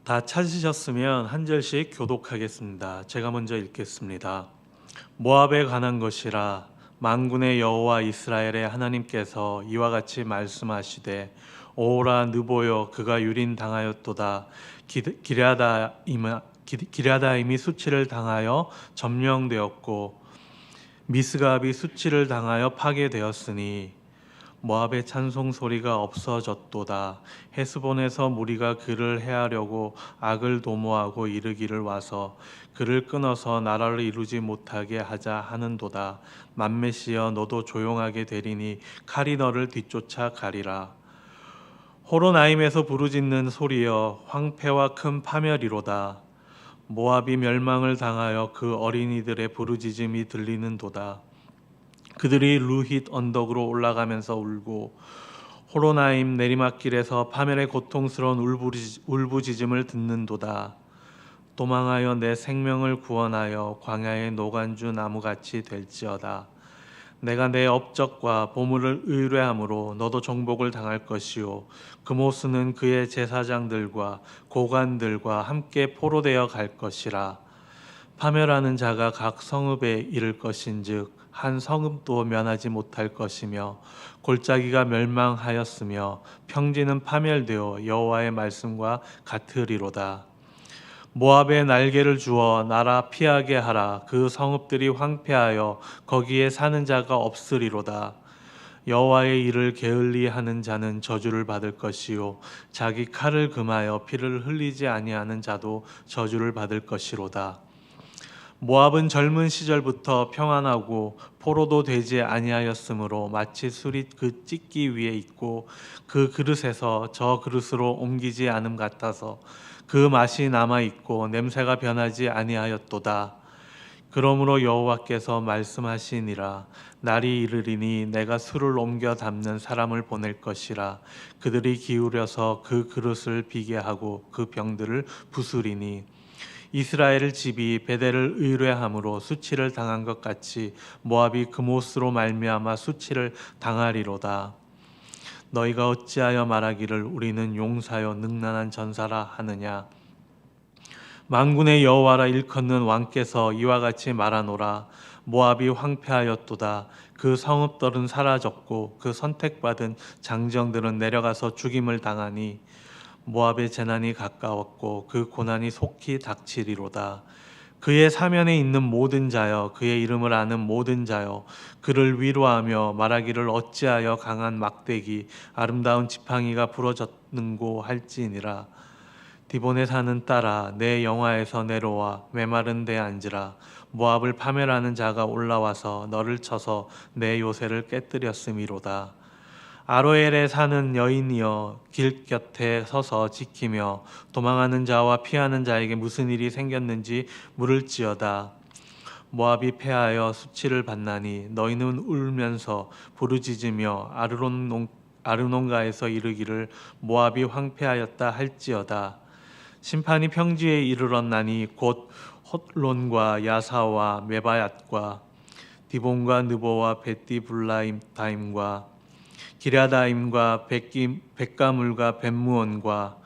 다 찾으셨으면 한 절씩 교독하겠습니다. 제가 먼저 읽겠습니다. 모압에 관한 것이라 만군의 여호와 이스라엘의 하나님께서 이와 같이 말씀하시되 오라 느보여 그가 유린 당하였도다. 기랴다임이 수치를 당하여 점령되었고 미스갑이 수치를 당하여 파괴되었으니 모압의 찬송 소리가 없어졌도다. 헤스본에서 무리가 그를 해하려고 악을 도모하고 이르기를 와서 그를 끊어서 나라를 이루지 못하게 하자 하는도다. 맘메시여 너도 조용하게 되리니 칼이 너를 뒤쫓아 가리라. 호로나임에서 부르짖는 소리여 황폐와 큰 파멸이로다. 모압이 멸망을 당하여 그 어린이들의 부르짖음이 들리는도다. 그들이 루힛 언덕으로 올라가면서 울고 호로나임 내리막길에서 파멸의 고통스러운 울부짖음을 듣는도다. 도망하여 내 생명을 구원하여 광야의 노간주 나무같이 될지어다. 내가 내 업적과 보물을 의뢰함으로 너도 정복을 당할 것이요 그모스는 그의 제사장들과 고관들과 함께 포로되어 갈 것이라. 파멸하는 자가 각 성읍에 이를 것인즉 한 성읍도 면하지 못할 것이며 골짜기가 멸망하였으며 평지는 파멸되어 여호와의 말씀과 같으리로다. 모압에 날개를 주어 나라 피하게 하라. 그 성읍들이 황폐하여 거기에 사는 자가 없으리로다. 여호와의 일을 게을리하는 자는 저주를 받을 것이요 자기 칼을 금하여 피를 흘리지 아니하는 자도 저주를 받을 것이로다. 모압은 젊은 시절부터 평안하고 포로도 되지 아니하였으므로 마치 술이 그 찢기 위에 있고 그 그릇에서 저 그릇으로 옮기지 않음 같아서 그 맛이 남아 있고 냄새가 변하지 아니하였도다. 그러므로 여호와께서 말씀하시니라. 날이 이르리니 내가 술을 옮겨 담는 사람을 보낼 것이라. 그들이 기울여서 그 그릇을 비게 하고 그 병들을 부수리니 이스라엘 집이 베델을 의뢰함으로 수치를 당한 것 같이 모압이 그못으로 말미암아 수치를 당하리로다. 너희가 어찌하여 말하기를 우리는 용사여 능란한 전사라 하느냐. 만군의 여호와라 일컫는 왕께서 이와 같이 말하노라. 모압이 황폐하였도다. 그 성읍들은 사라졌고 그 선택받은 장정들은 내려가서 죽임을 당하니 모압의 재난이 가까웠고 그 고난이 속히 닥치리로다. 그의 사면에 있는 모든 자여 그의 이름을 아는 모든 자여 그를 위로하며 말하기를 어찌하여 강한 막대기 아름다운 지팡이가 부러졌는고 할지니라. 디본에 사는 딸아 내 영화에서 내려와 메마른 데 앉으라. 모압을 파멸하는 자가 올라와서 너를 쳐서 내 요새를 깨뜨렸음이로다. 아로엘에 사는 여인이여 길 곁에 서서 지키며 도망하는 자와 피하는 자에게 무슨 일이 생겼는지 물을지어다. 모압이 패하여 수치를 받나니 너희는 울면서 부르짖으며 아르논가에서 이르기를 모압이 황폐하였다 할지어다. 심판이 평지에 이르렀나니 곧 헛론과 야사와 메바얏과 디본과 느보와 벳디블라임과 기랴다임과 백가물과 벳무온과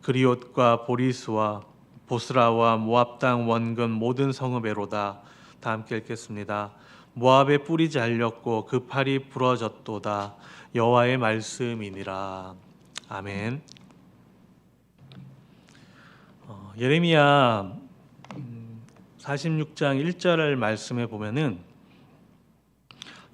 그리옷과 보리스와 보스라와 모압 땅 원근 모든 성읍에로다. 다 함께 읽겠습니다. 모압의 뿔이 잘렸고 그 팔이 부러졌도다. 여호와의 말씀이니라. 아멘. 예레미야 46장 1절 말씀에 보면은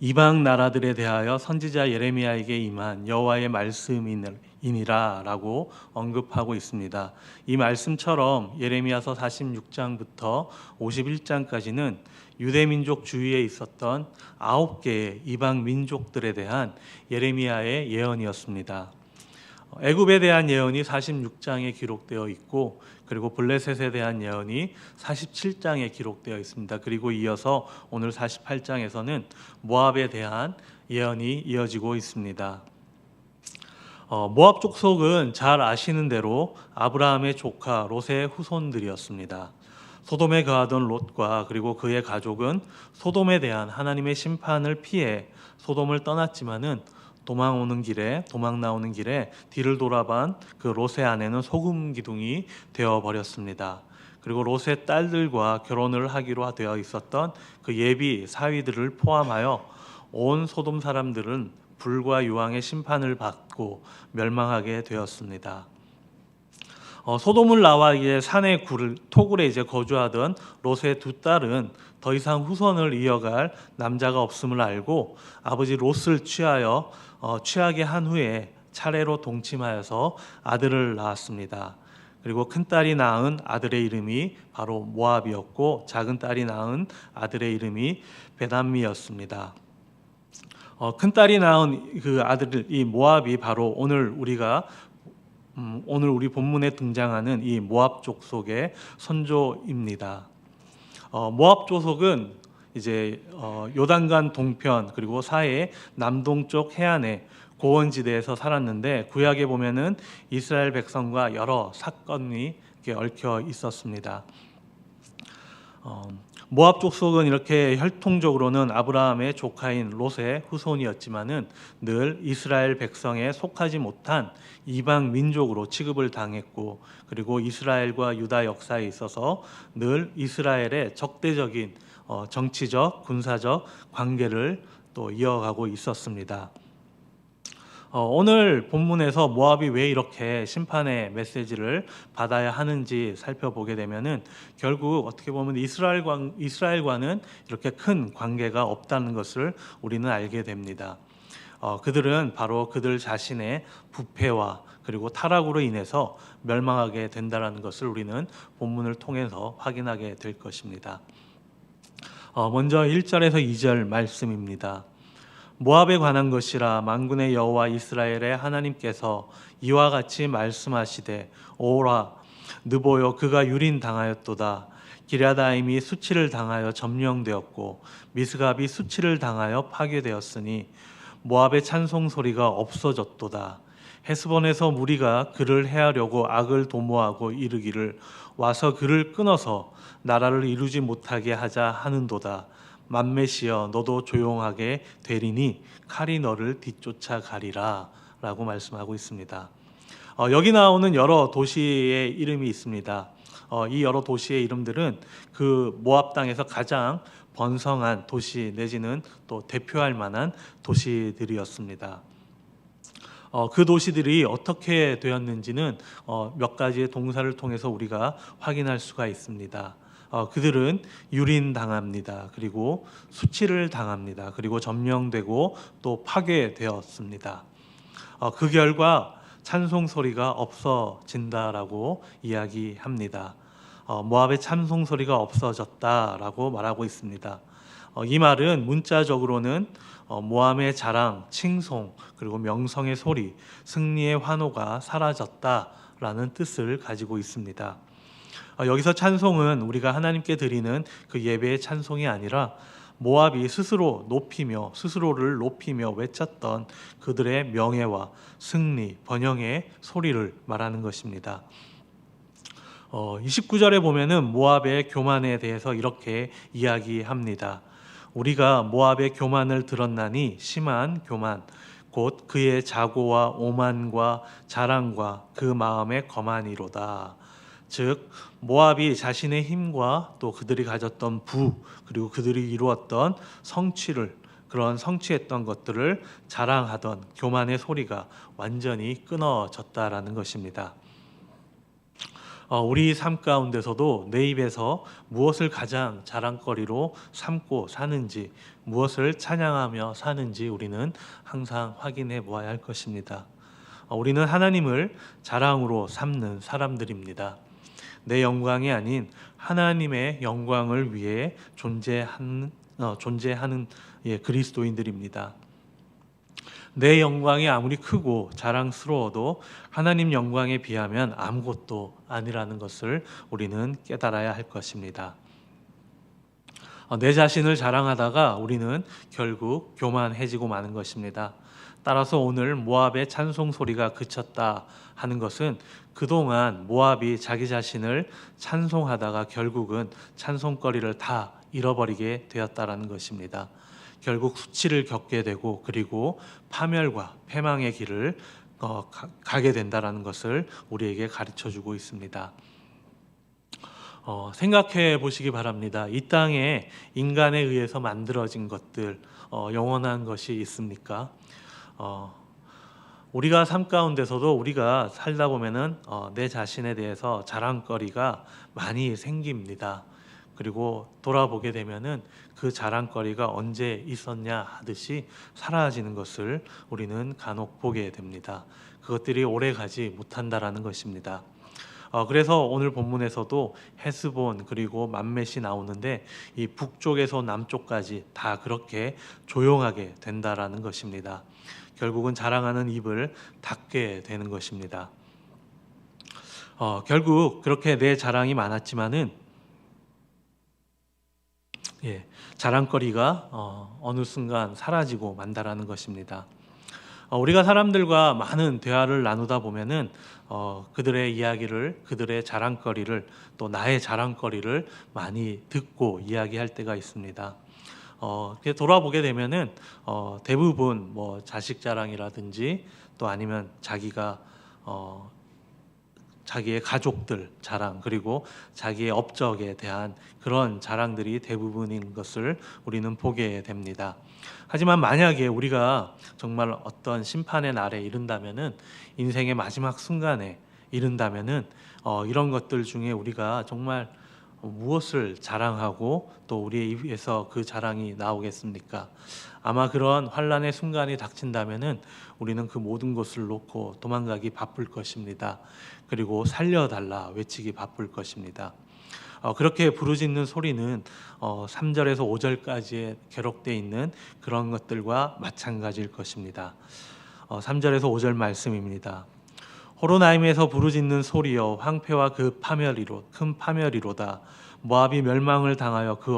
이방 나라들에 대하여 선지자 예레미야에게 임한 여호와의 말씀이니라라고 언급하고 있습니다. 이 말씀처럼 예레미야서 46장부터 51장까지는 유대 민족 주위에 있었던 9개의 이방 민족들에 대한 예레미야의 예언이었습니다. 애굽에 대한 예언이 46장에 기록되어 있고 그리고 블레셋에 대한 예언이 47장에 기록되어 있습니다. 그리고 이어서 오늘 48장에서는 모압에 대한 예언이 이어지고 있습니다. 모압 족속은 잘 아시는 대로 아브라함의 조카 롯의 후손들이었습니다. 소돔에 거하던 롯과 그리고 그의 가족은 소돔에 대한 하나님의 심판을 피해 소돔을 떠났지만은 도망 나오는 길에 뒤를 돌아본 그 롯의 아내는 소금 기둥이 되어 버렸습니다. 그리고 롯의 딸들과 결혼을 하기로 되어 있었던 그 예비 사위들을 포함하여 온 소돔 사람들은 불과 유황의 심판을 받고 멸망하게 되었습니다. 소돔을 나와 이제 산의 토굴에 이제 거주하던 롯의 두 딸은 더 이상 후손을 이어갈 남자가 없음을 알고 아버지 롯을 취하게 한 후에 차례로 동침하여서 아들을 낳았습니다. 그리고 큰 딸이 낳은 아들의 이름이 바로 모압이었고 작은 딸이 낳은 아들의 이름이 베담미였습니다. 큰 딸이 낳은 그 아들 이 모압이 바로 오늘 우리 본문에 등장하는 이 모압 족속의 선조입니다. 모압 족속은 이제 요단강 동편 그리고 사해 남동쪽 해안의 고원지대에서 살았는데 구약에 보면은 이스라엘 백성과 여러 사건이 얽혀 있었습니다. 모압 족속은 이렇게 혈통적으로는 아브라함의 조카인 롯의 후손이었지만은 늘 이스라엘 백성에 속하지 못한 이방 민족으로 취급을 당했고 그리고 이스라엘과 유다 역사에 있어서 늘 이스라엘의 적대적인 정치적, 군사적 관계를 또 이어가고 있었습니다. 오늘 본문에서 모압이 왜 이렇게 심판의 메시지를 받아야 하는지 살펴보게 되면은 결국 어떻게 보면 이스라엘과는 이렇게 큰 관계가 없다는 것을 우리는 알게 됩니다. 그들은 바로 그들 자신의 부패와 그리고 타락으로 인해서 멸망하게 된다는 것을 우리는 본문을 통해서 확인하게 될 것입니다. 먼저 1절에서 2절 말씀입니다. 모압에 관한 것이라 만군의 여호와 이스라엘의 하나님께서 이와 같이 말씀하시되 오라 느보여 그가 유린당하였도다. 기랴다임이 수치를 당하여 점령되었고 미스갑이 수치를 당하여 파괴되었으니 모압의 찬송 소리가 없어졌도다. 헤스본에서 무리가 그를 해하려고 악을 도모하고 이르기를 와서 그를 끊어서 나라를 이루지 못하게 하자 하는도다. 맘메시여 너도 조용하게 되리니 칼이 너를 뒤쫓아 가리라 라고 말씀하고 있습니다. 여기 나오는 여러 도시의 이름이 있습니다. 이 여러 도시의 이름들은 그 모압 땅에서 가장 번성한 도시 내지는 또 대표할 만한 도시들이었습니다. 그 도시들이 어떻게 되었는지는 몇 가지의 동사를 통해서 우리가 확인할 수가 있습니다. 그들은 유린당합니다. 그리고 수치를 당합니다. 그리고 점령되고 또 파괴되었습니다. 그 결과 찬송 소리가 없어진다라고 이야기합니다. 모압의 찬송 소리가 없어졌다라고 말하고 있습니다. 이 말은 문자적으로는 모압의 자랑, 칭송, 그리고 명성의 소리, 승리의 환호가 사라졌다라는 뜻을 가지고 있습니다. 여기서 찬송은 우리가 하나님께 드리는 그 예배의 찬송이 아니라 모압이 스스로를 높이며 외쳤던 그들의 명예와 승리, 번영의 소리를 말하는 것입니다. 29절에 보면은 모압의 교만에 대해서 이렇게 이야기합니다. 우리가 모압의 교만을 들었나니 심한 교만 곧 그의 자고와 오만과 자랑과 그 마음의 거만이로다. 즉 모압이 자신의 힘과 또 그들이 가졌던 부 그리고 그들이 이루었던 그런 성취했던 것들을 자랑하던 교만의 소리가 완전히 끊어졌다라는 것입니다. 우리 삶 가운데서도 내 입에서 무엇을 가장 자랑거리로 삼고 사는지, 무엇을 찬양하며 사는지 우리는 항상 확인해 보아야 할 것입니다. 우리는 하나님을 자랑으로 삼는 사람들입니다. 내 영광이 아닌 하나님의 영광을 위해 존재하는 그리스도인들입니다. 내 영광이 아무리 크고 자랑스러워도 하나님 영광에 비하면 아무것도 아니라는 것을 우리는 깨달아야 할 것입니다. 내 자신을 자랑하다가 우리는 결국 교만해지고 마는 것입니다. 따라서 오늘 모압의 찬송 소리가 그쳤다 하는 것은 그동안 모압이 자기 자신을 찬송하다가 결국은 찬송거리를 다 잃어버리게 되었다라는 것입니다. 결국 수치를 겪게 되고 그리고 파멸과 패망의 길을 가게 된다라는 것을 우리에게 가르쳐주고 있습니다. 생각해 보시기 바랍니다. 이 땅에 인간에 의해서 만들어진 것들 영원한 것이 있습니까? 우리가 삶 가운데서도 우리가 살다 보면은 내 자신에 대해서 자랑거리가 많이 생깁니다. 그리고 돌아보게 되면은 그 자랑거리가 언제 있었냐 하듯이 사라지는 것을 우리는 간혹 보게 됩니다. 그것들이 오래 가지 못한다라는 것입니다. 그래서 오늘 본문에서도 헤스본 그리고 만맷이 나오는데 이 북쪽에서 남쪽까지 다 그렇게 조용하게 된다라는 것입니다. 결국은 자랑하는 입을 닫게 되는 것입니다. 결국 그렇게 내 자랑이 많았지만은 자랑거리가 어느 순간 사라지고 만다라는 것입니다. 우리가 사람들과 많은 대화를 나누다 보면은 그들의 이야기를, 그들의 자랑거리를, 또 나의 자랑거리를 많이 듣고 이야기할 때가 있습니다. 돌아보게 되면은 대부분 뭐 자식 자랑이라든지 또 아니면 자기가 자기의 가족들 자랑 그리고 자기의 업적에 대한 그런 자랑들이 대부분인 것을 우리는 보게 됩니다. 하지만 만약에 우리가 정말 어떤 심판의 날에 이른다면은 인생의 마지막 순간에 이른다면은 이런 것들 중에 우리가 정말 무엇을 자랑하고 또 우리의 입에서 그 자랑이 나오겠습니까? 아마 그런 환란의 순간이 닥친다면은 우리는 그 모든 것을 놓고 도망가기 바쁠 것입니다. 그리고 살려달라 외치기 바쁠 것입니다. 그렇게 부르짖는 소리는 3절에서 5절까지에 기록되어 있는 그런 것들과 마찬가지일 것입니다. 3절에서 5절 말씀입니다. 호로나임에서 부르짖는 소리여 황폐와 그 큰 파멸이로다. 모압이 멸망을 당하여 그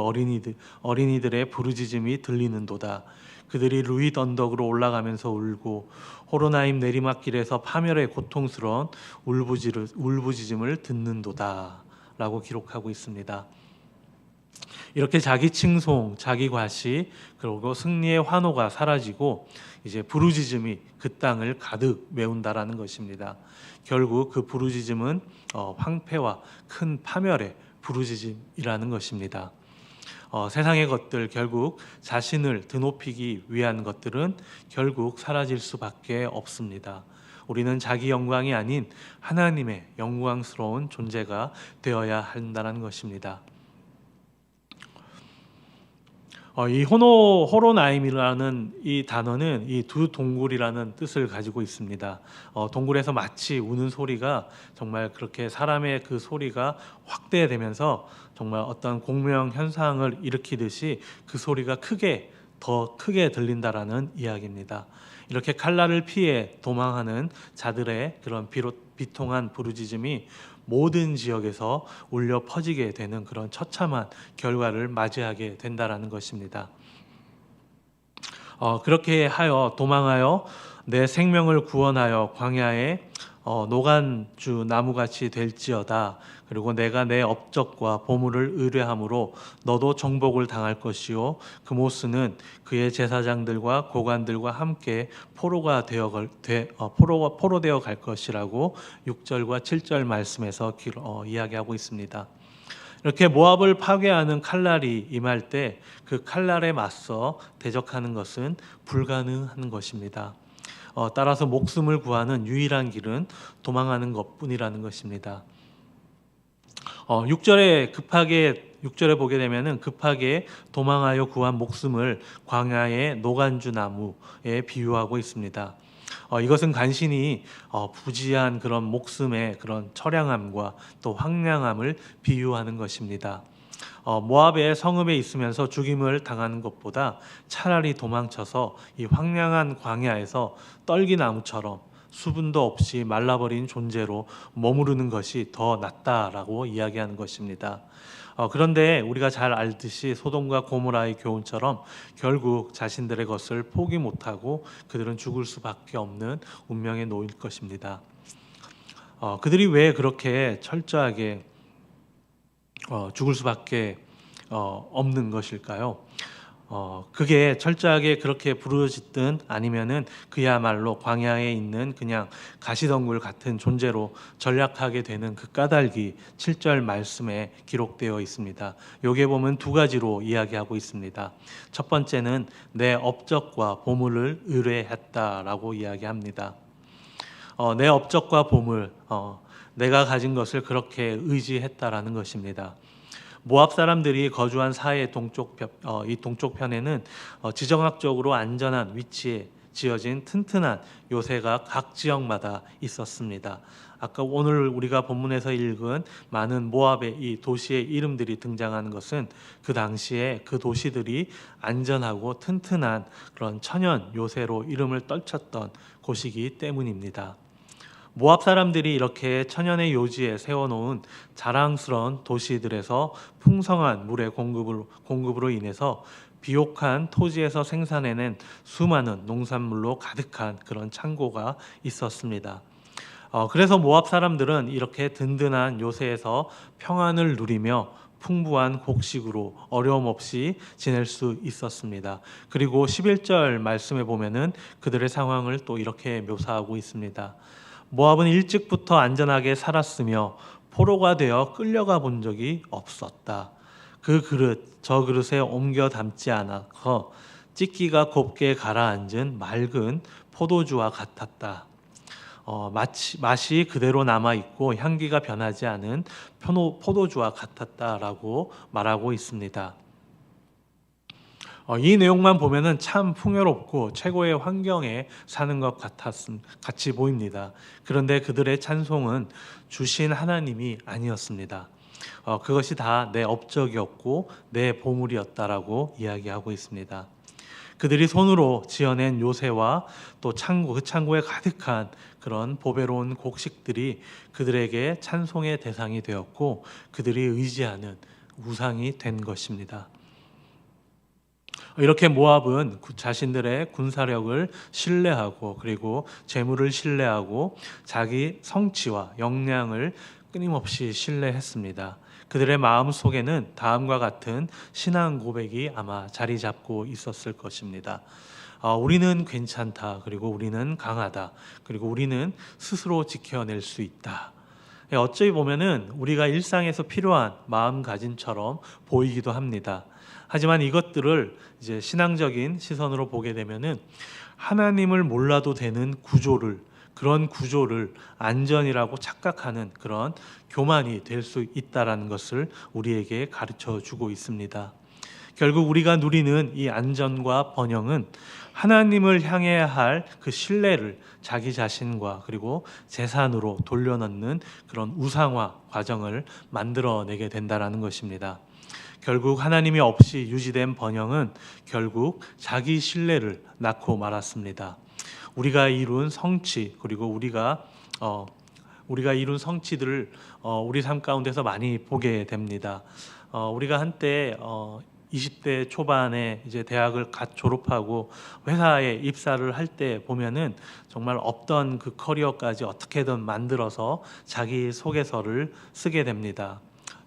어린이들의 부르짖음이 들리는도다. 그들이 루잇 언덕으로 올라가면서 울고 호로나임 내리막길에서 파멸의 고통스러운 울부짖음을 듣는도다 라고 기록하고 있습니다. 이렇게 자기 칭송, 자기 과시 그리고 승리의 환호가 사라지고 이제 부르짖음이 그 땅을 가득 메운다라는 것입니다. 결국 그 부르짖음은 황폐와 큰 파멸의 부르짖음이라는 것입니다. 세상의 것들 결국 자신을 드높이기 위한 것들은 결국 사라질 수밖에 없습니다. 우리는 자기 영광이 아닌 하나님의 영광스러운 존재가 되어야 한다는 것입니다. 이 호로나임이라는 이 단어는 이 두 동굴이라는 뜻을 가지고 있습니다. 동굴에서 마치 우는 소리가 정말 그렇게 사람의 그 소리가 확대되면서 정말 어떤 공명 현상을 일으키듯이 그 소리가 더 크게 들린다라는 이야기입니다. 이렇게 칼날을 피해 도망하는 자들의 그런 비통한 부르짖음이 모든 지역에서 울려 퍼지게 되는 그런 처참한 결과를 맞이하게 된다라는 것입니다. 그렇게 하여 도망하여 내 생명을 구원하여 광야에 노간주 나무같이 될지어다. 그리고 내가 내 업적과 보물을 의뢰함으로 너도 정복을 당할 것이요 그모스는 그의 제사장들과 고관들과 함께 포로되어 갈 것이라고 6절과 7절 말씀에서 이야기하고 있습니다. 이렇게 모압을 파괴하는 칼날이 임할 때 그 칼날에 맞서 대적하는 것은 불가능한 것입니다. 따라서 목숨을 구하는 유일한 길은 도망하는 것뿐이라는 것입니다. 6절에 보게 되면은 급하게 도망하여 구한 목숨을 광야의 노간주 나무에 비유하고 있습니다. 이것은 간신히 부지한 그런 목숨의 그런 처량함과 또 황량함을 비유하는 것입니다. 모압의 성읍에 있으면서 죽임을 당하는 것보다 차라리 도망쳐서 이 황량한 광야에서 떨기나무처럼 수분도 없이 말라버린 존재로 머무르는 것이 더 낫다라고 이야기하는 것입니다. 그런데 우리가 잘 알듯이 소돔과 고모라의 교훈처럼 결국 자신들의 것을 포기 못하고 그들은 죽을 수밖에 없는 운명에 놓일 것입니다. 그들이 왜 그렇게 철저하게 죽을 수밖에 없는 것일까요? 그게 철저하게 그렇게 부르짖든 아니면은 그야말로 광야에 있는 그냥 가시덩굴 같은 존재로 전락하게 되는 그 까닭이 7절 말씀에 기록되어 있습니다. 여기에 보면 두 가지로 이야기하고 있습니다. 첫 번째는 내 업적과 보물을 의뢰했다라고 이야기합니다. 내 업적과 보물, 내가 가진 것을 그렇게 의지했다라는 것입니다. 모압 사람들이 거주한 사해의 이 동쪽편에는 지정학적으로 안전한 위치에 지어진 튼튼한 요새가 각 지역마다 있었습니다. 아까 오늘 우리가 본문에서 읽은 많은 모압의 이 도시의 이름들이 등장하는 것은 그 당시에 그 도시들이 안전하고 튼튼한 그런 천연 요새로 이름을 떨쳤던 곳이기 때문입니다. 모압 사람들이 이렇게 천연의 요지에 세워놓은 자랑스러운 도시들에서 풍성한 물의 공급으로 인해서 비옥한 토지에서 생산해낸 수많은 농산물로 가득한 그런 창고가 있었습니다. 그래서 모압 사람들은 이렇게 든든한 요새에서 평안을 누리며 풍부한 곡식으로 어려움 없이 지낼 수 있었습니다. 그리고 11절 말씀에 보면은 그들의 상황을 또 이렇게 묘사하고 있습니다. 모압은 일찍부터 안전하게 살았으며 포로가 되어 끌려가 본 적이 없었다. 그 그릇 저 그릇에 옮겨 담지 않아서 찢기가 곱게 가라앉은 맑은 포도주와 같았다. 맛이 그대로 남아 있고 향기가 변하지 않은 포도주와 같았다라고 말하고 있습니다. 이 내용만 보면은 참 풍요롭고 최고의 환경에 사는 것 같이 보입니다. 그런데 그들의 찬송은 주신 하나님이 아니었습니다. 그것이 다 내 업적이었고 내 보물이었다라고 이야기하고 있습니다. 그들이 손으로 지어낸 요새와 또 그 창고에 가득한 그런 보배로운 곡식들이 그들에게 찬송의 대상이 되었고 그들이 의지하는 우상이 된 것입니다. 이렇게 모압은 자신들의 군사력을 신뢰하고 그리고 재물을 신뢰하고 자기 성취와 역량을 끊임없이 신뢰했습니다. 그들의 마음 속에는 다음과 같은 신앙 고백이 아마 자리 잡고 있었을 것입니다. 우리는 괜찮다. 그리고 우리는 강하다. 그리고 우리는 스스로 지켜낼 수 있다. 어찌 보면은 우리가 일상에서 필요한 마음가짐처럼 보이기도 합니다. 하지만 이것들을 이제 신앙적인 시선으로 보게 되면은 하나님을 몰라도 되는 그런 구조를 안전이라고 착각하는 그런 교만이 될 수 있다라는 것을 우리에게 가르쳐 주고 있습니다. 결국 우리가 누리는 이 안전과 번영은 하나님을 향해야 할 그 신뢰를 자기 자신과 그리고 재산으로 돌려놓는 그런 우상화 과정을 만들어내게 된다라는 것입니다. 결국 하나님이 없이 유지된 번영은 결국 자기 신뢰를 낳고 말았습니다. 우리가 이룬 성취 그리고 우리가 이룬 성취들을 우리 삶 가운데서 많이 보게 됩니다. 우리가 한때 20대 초반에 이제 대학을 갓 졸업하고 회사에 입사를 할 때 보면은 정말 없던 그 커리어까지 어떻게든 만들어서 자기 소개서를 쓰게 됩니다.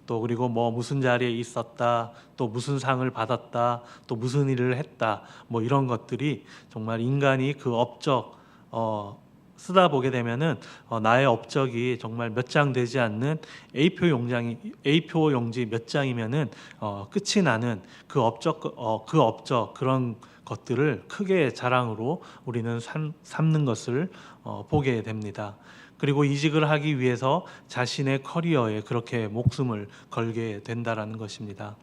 또 그리고 뭐 무슨 자리에 있었다, 또 무슨 상을 받았다, 또 무슨 일을 했다, 뭐 이런 것들이 정말 인간이 그 업적 쓰다 보게 되면은 나의 업적이 정말 몇 장 되지 않는 A4 용지 몇 장이면은 끝이 나는 그 업적 그런 것들을 크게 자랑으로 우리는 삼는 것을 보게 됩니다. 그리고 이직을 하기 위해서 자신의 커리어에 그렇게 목숨을 걸게 된다라는 것입니다.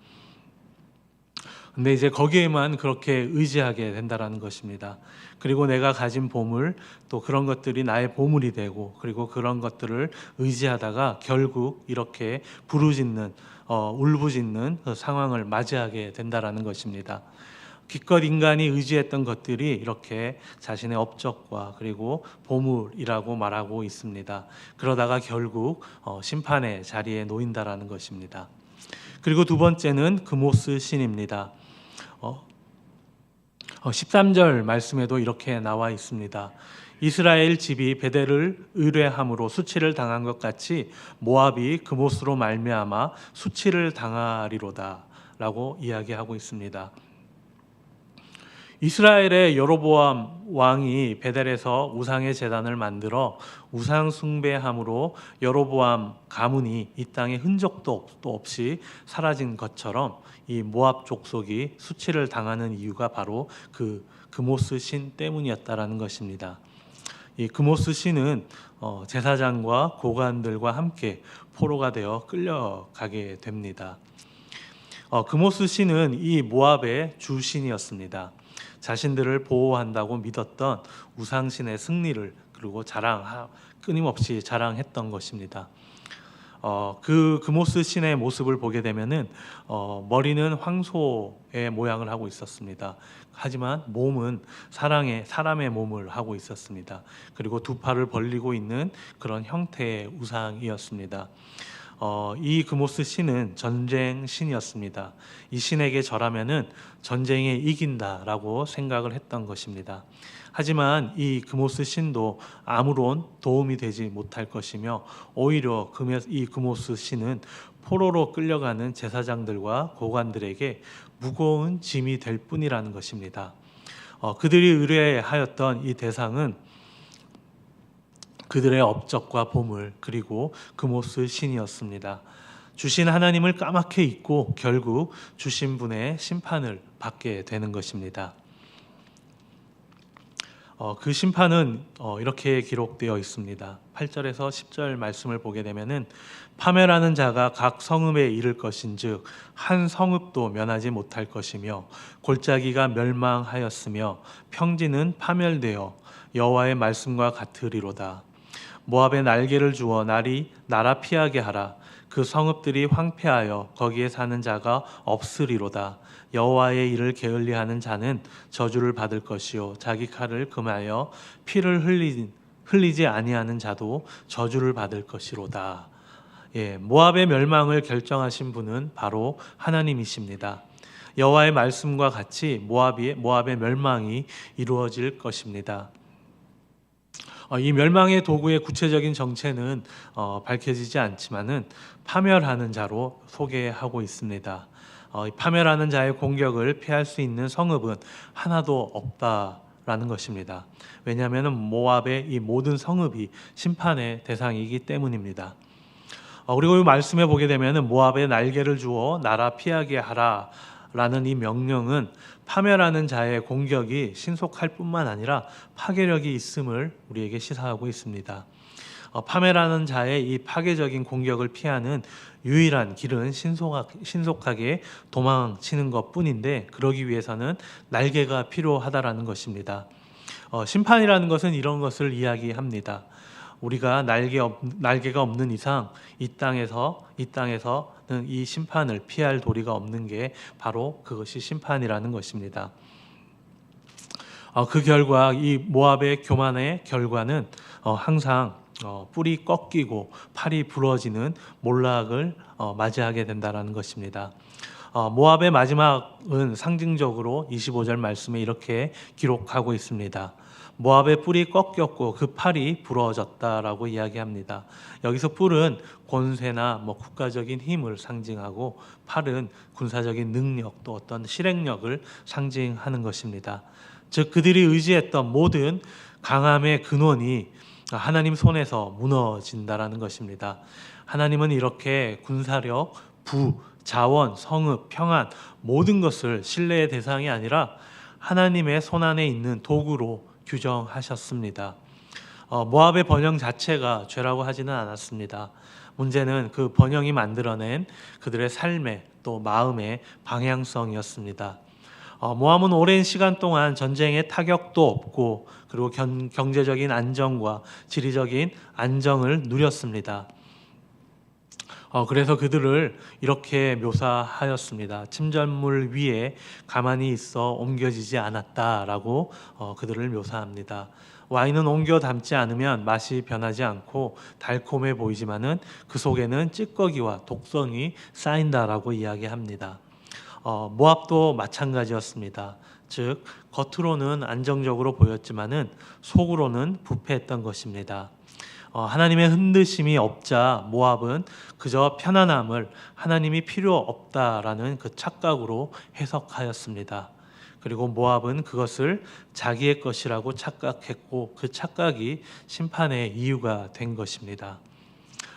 근데 이제 거기에만 그렇게 의지하게 된다라는 것입니다. 그리고 내가 가진 보물, 또 그런 것들이 나의 보물이 되고, 그리고 그런 것들을 의지하다가 결국 이렇게 부르짖는, 울부짖는 그 상황을 맞이하게 된다라는 것입니다. 기껏 인간이 의지했던 것들이 이렇게 자신의 업적과 그리고 보물이라고 말하고 있습니다. 그러다가 결국 심판의 자리에 놓인다라는 것입니다. 그리고 두 번째는 그모스 신입니다. 13절 말씀에도 이렇게 나와 있습니다. 이스라엘 집이 베델을 의뢰함으로 수치를 당한 것 같이 모압이 그못으로 말미암아 수치를 당하리로다 라고 이야기하고 있습니다. 이스라엘의 여로보암 왕이 베델에서 우상의 제단을 만들어 우상 숭배함으로 여로보암 가문이 이 땅에 흔적도 없이 사라진 것처럼 이 모압 족속이 수치를 당하는 이유가 바로 그 그모스 신 때문이었다라는 것입니다. 이 그모스 신은 제사장과 고관들과 함께 포로가 되어 끌려가게 됩니다. 그모스 신은 이 모압의 주신이었습니다. 자신들을 보호한다고 믿었던 우상신의 승리를 그리고 끊임없이 자랑했던 것입니다. 그 그모스 신의 모습을 보게 되면은 머리는 황소의 모양을 하고 있었습니다. 하지만 몸은 사람의 몸을 하고 있었습니다. 그리고 두 팔을 벌리고 있는 그런 형태의 우상이었습니다. 이 그모스 신은 전쟁 신이었습니다. 이 신에게 절하면은 전쟁에 이긴다라고 생각을 했던 것입니다. 하지만 이 그모스 신도 아무런 도움이 되지 못할 것이며 오히려 이 그모스 신은 포로로 끌려가는 제사장들과 고관들에게 무거운 짐이 될 뿐이라는 것입니다. 그들이 의뢰하였던 이 대상은 그들의 업적과 보물 그리고 그모스 신이었습니다. 주신 하나님을 까맣게 잊고 결국 주신 분의 심판을 받게 되는 것입니다. 그 심판은 이렇게 기록되어 있습니다. 8절에서 10절 말씀을 보게 되면은 파멸하는 자가 각 성읍에 이를 것인즉 한 성읍도 면하지 못할 것이며 골짜기가 멸망하였으며 평지는 파멸되어 여호와의 말씀과 같으리로다. 모압에 날개를 주어 나라 피하게 하라. 그 성읍들이 황폐하여 거기에 사는 자가 없으리로다. 여호와의 일을 게을리하는 자는 저주를 받을 것이요 자기 칼을 금하여 피를 흘리지 아니하는 자도 저주를 받을 것이로다. 모압의 멸망을 결정하신 분은 바로 하나님이십니다. 여호와의 말씀과 같이 모압의 멸망이 이루어질 것입니다. 이 멸망의 도구의 구체적인 정체는 밝혀지지 않지만은 파멸하는 자로 소개하고 있습니다. 파멸하는 자의 공격을 피할 수 있는 성읍은 하나도 없다라는 것입니다. 왜냐하면 모압의 이 모든 성읍이 심판의 대상이기 때문입니다. 그리고 이 말씀에 보게 되면 모압에 날개를 주어 나라 피하게 하라라는 이 명령은 파멸하는 자의 공격이 신속할 뿐만 아니라 파괴력이 있음을 우리에게 시사하고 있습니다. 파멸하는 자의 이 파괴적인 공격을 피하는 유일한 길은 신속하게 도망치는 것뿐인데 그러기 위해서는 날개가 필요하다라는 것입니다. 심판이라는 것은 이런 것을 이야기합니다. 우리가 날개가 없는 이상 이 땅에서는 이 심판을 피할 도리가 없는 게 바로 그것이 심판이라는 것입니다. 그 결과 이 모압의 교만의 결과는 항상 뿔이 꺾이고 팔이 부러지는 몰락을 맞이하게 된다는 것입니다. 모압의 마지막은 상징적으로 25절 말씀에 이렇게 기록하고 있습니다. 모압의 뿔이 꺾였고 그 팔이 부러졌다라고 이야기합니다. 여기서 뿔은 권세나 국가적인 힘을 상징하고 팔은 군사적인 능력 또 어떤 실행력을 상징하는 것입니다. 즉 그들이 의지했던 모든 강함의 근원이 하나님 손에서 무너진다라는 것입니다. 하나님은 이렇게 군사력, 부, 자원, 성읍, 평안 모든 것을 신뢰의 대상이 아니라 하나님의 손안에 있는 도구로 규정하셨습니다. 모압의 번영 자체가 죄라고 하지는 않았습니다. 문제는 그 번영이 만들어낸 그들의 삶의 또 마음의 방향성이었습니다. 모압은 오랜 시간 동안 전쟁의 타격도 없고 그리고 경제적인 안정과 지리적인 안정을 누렸습니다. 그래서 그들을 이렇게 묘사하였습니다. 침전물 위에 가만히 있어 옮겨지지 않았다라고 그들을 묘사합니다. 와인은 옮겨 담지 않으면 맛이 변하지 않고 달콤해 보이지만은 그 속에는 찌꺼기와 독성이 쌓인다라고 이야기합니다. 모압도 마찬가지였습니다. 즉 겉으로는 안정적으로 보였지만은 속으로는 부패했던 것입니다. 하나님의 흔드심이 없자 모압은 그저 편안함을 하나님이 필요 없다라는 그 착각으로 해석하였습니다. 그리고 모압은 그것을 자기의 것이라고 착각했고 그 착각이 심판의 이유가 된 것입니다.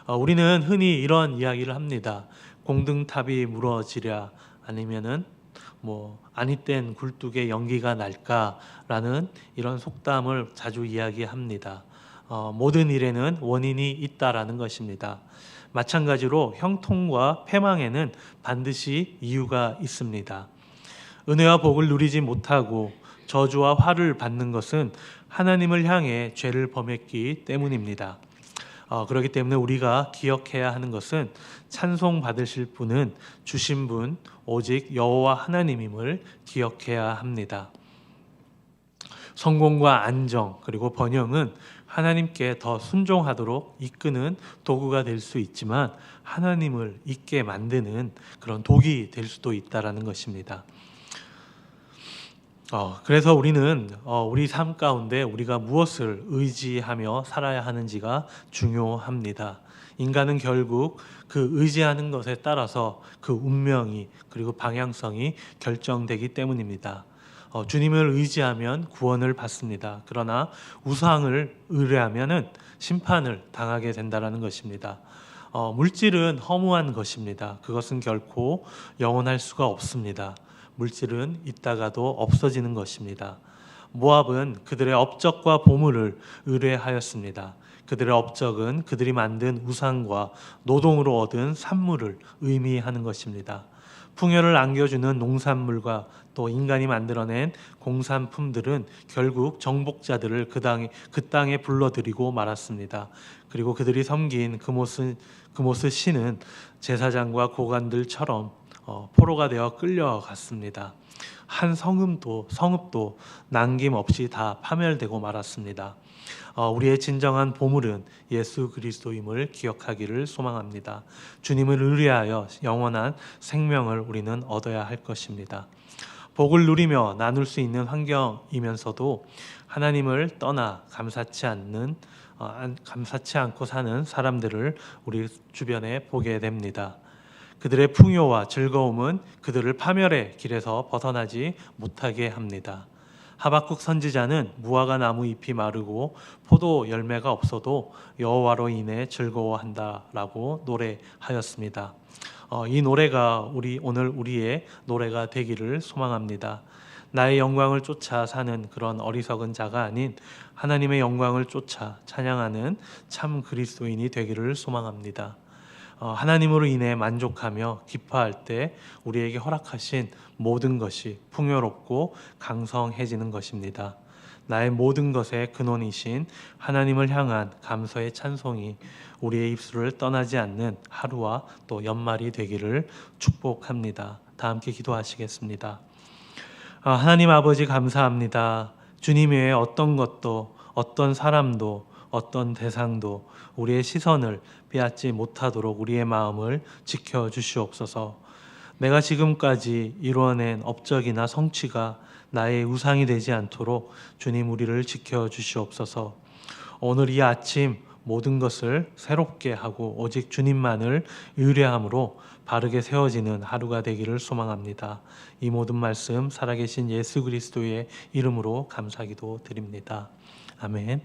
우리는 흔히 이런 이야기를 합니다. 공등탑이 무너지랴 아니면은 아니땐 굴뚝에 연기가 날까라는 이런 속담을 자주 이야기합니다. 모든 일에는 원인이 있다라는 것입니다. 마찬가지로 형통과 패망에는 반드시 이유가 있습니다. 은혜와 복을 누리지 못하고 저주와 화를 받는 것은 하나님을 향해 죄를 범했기 때문입니다. 그렇기 때문에 우리가 기억해야 하는 것은 찬송 받으실 분은 주신 분 오직 여호와 하나님임을 기억해야 합니다. 성공과 안정 그리고 번영은 하나님께 더 순종하도록 이끄는 도구가 될 수 있지만 하나님을 잊게 만드는 그런 독이 될 수도 있다라는 것입니다. 그래서 우리는 우리 삶 가운데 우리가 무엇을 의지하며 살아야 하는지가 중요합니다. 인간은 결국 그 의지하는 것에 따라서 그 운명이 그리고 방향성이 결정되기 때문입니다. 주님을 의지하면 구원을 받습니다. 그러나 우상을 의뢰하면은 심판을 당하게 된다라는 것입니다. 물질은 허무한 것입니다. 그것은 결코 영원할 수가 없습니다. 물질은 있다가도 없어지는 것입니다. 모압은 그들의 업적과 보물을 의뢰하였습니다. 그들의 업적은 그들이 만든 우상과 노동으로 얻은 산물을 의미하는 것입니다. 풍요를 안겨주는 농산물과 또 인간이 만들어낸 공산품들은 결국 정복자들을 그 땅에 불러들이고 말았습니다. 그리고 그들이 섬긴 그모스 신은 제사장과 고관들처럼 포로가 되어 끌려갔습니다. 한 성읍도 남김없이 다 파멸되고 말았습니다. 우리의 진정한 보물은 예수 그리스도임을 기억하기를 소망합니다. 주님을 의뢰하여 영원한 생명을 우리는 얻어야 할 것입니다. 복을 누리며 나눌 수 있는 환경이면서도 하나님을 떠나 감사치 않고 사는 사람들을 우리 주변에 보게 됩니다. 그들의 풍요와 즐거움은 그들을 파멸의 길에서 벗어나지 못하게 합니다. 하박국 선지자는 무화과 나무 잎이 마르고 포도 열매가 없어도 여호와로 인해 즐거워한다라고 노래하였습니다. 이 노래가 오늘 우리의 노래가 되기를 소망합니다. 나의 영광을 쫓아 사는 그런 어리석은 자가 아닌 하나님의 영광을 쫓아 찬양하는 참 그리스도인이 되기를 소망합니다. 하나님으로 인해 만족하며 기뻐할 때 우리에게 허락하신 모든 것이 풍요롭고 강성해지는 것입니다. 나의 모든 것의 근원이신 하나님을 향한 감사의 찬송이 우리의 입술을 떠나지 않는 하루와 또 연말이 되기를 축복합니다. 다 함께 기도하시겠습니다. 하나님 아버지 감사합니다. 주님 외에 어떤 것도 어떤 사람도 어떤 대상도 우리의 시선을 빼앗지 못하도록 우리의 마음을 지켜주시옵소서. 내가 지금까지 이루어낸 업적이나 성취가 나의 우상이 되지 않도록 주님 우리를 지켜주시옵소서. 오늘 이 아침 모든 것을 새롭게 하고 오직 주님만을 의뢰함으로 바르게 세워지는 하루가 되기를 소망합니다. 이 모든 말씀 살아계신 예수 그리스도의 이름으로 감사기도 드립니다. 아멘.